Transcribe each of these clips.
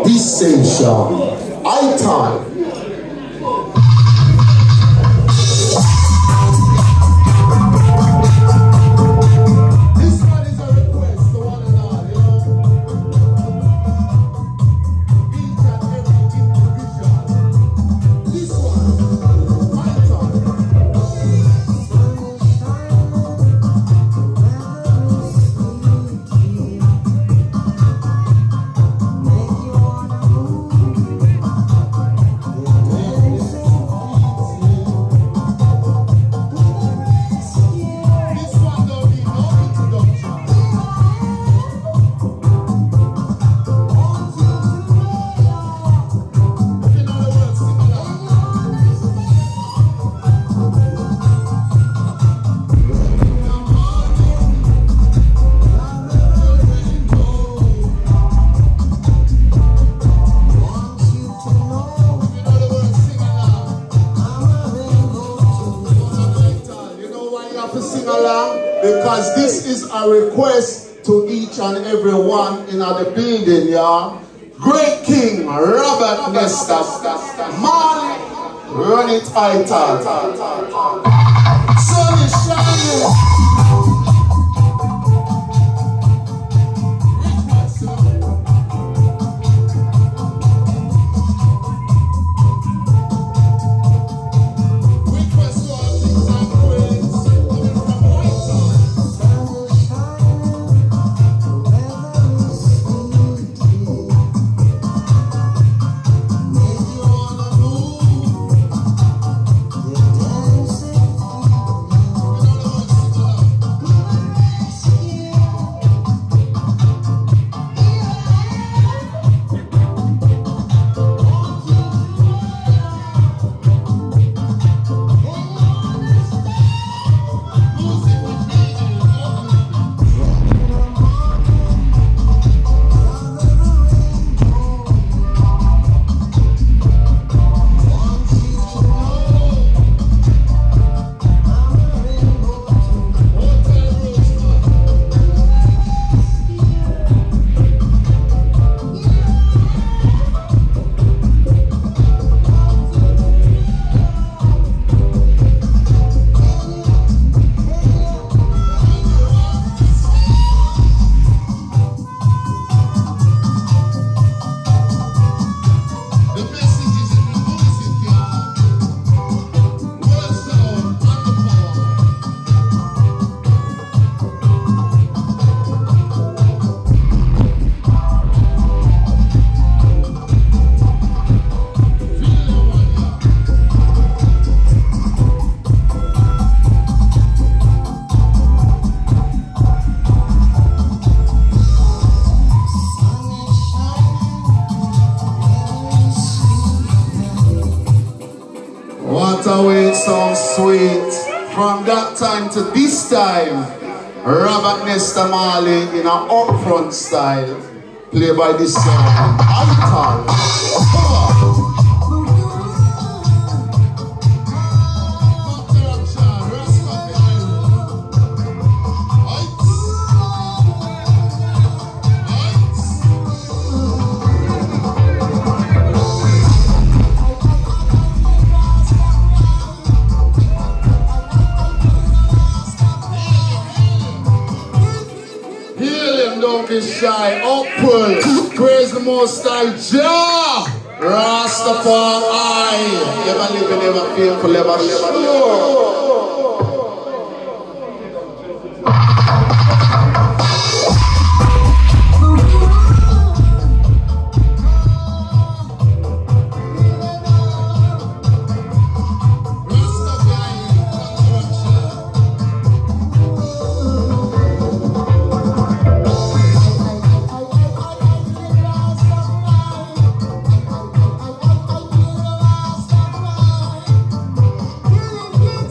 Essential Ital. This one is a request, the one and all, you know. Each and every individual. This one, Ital. Because this is a request to each and every one in the building, yeah. Great King Robert Nesta, man, run it Ital. Sun is shining. What a way it sounds sweet. From that time to this time, Robert Nesta Marley in an upfront style, played by this song, Ital. Don't be shy, upward, praise the Most High Jah, Rastafari, never live and never fearful, never sure.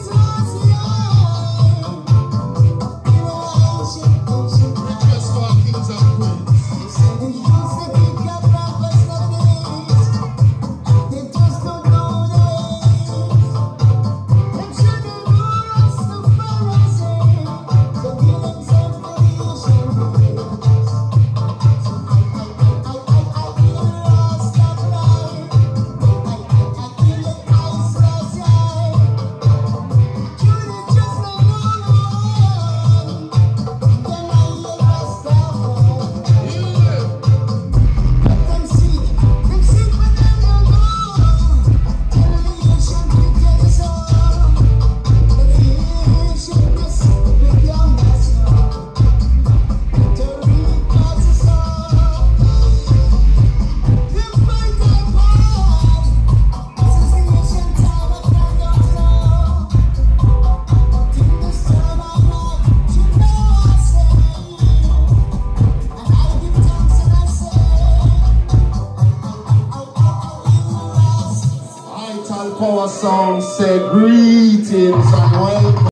Time. song say greetings and welcome.